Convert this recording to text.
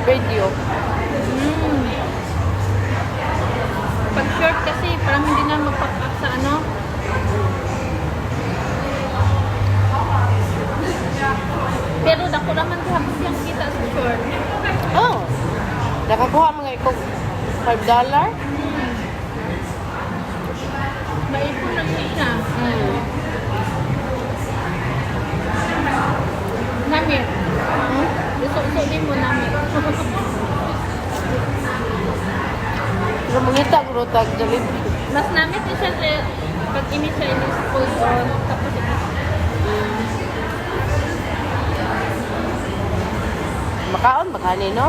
Video. Pag short kasi, parang hindi na magpapak sa ano. Pero dako naman gahapon siyang kita sa short. Oh. Nakakuha mga ikog $5. Maipon lang siya. Namit. Gusto din mo namit. Pero mangita ko tag Jollibee. Mas namit din siya pag ini-siya ini-school doon. Tapos Makaon, makani, no?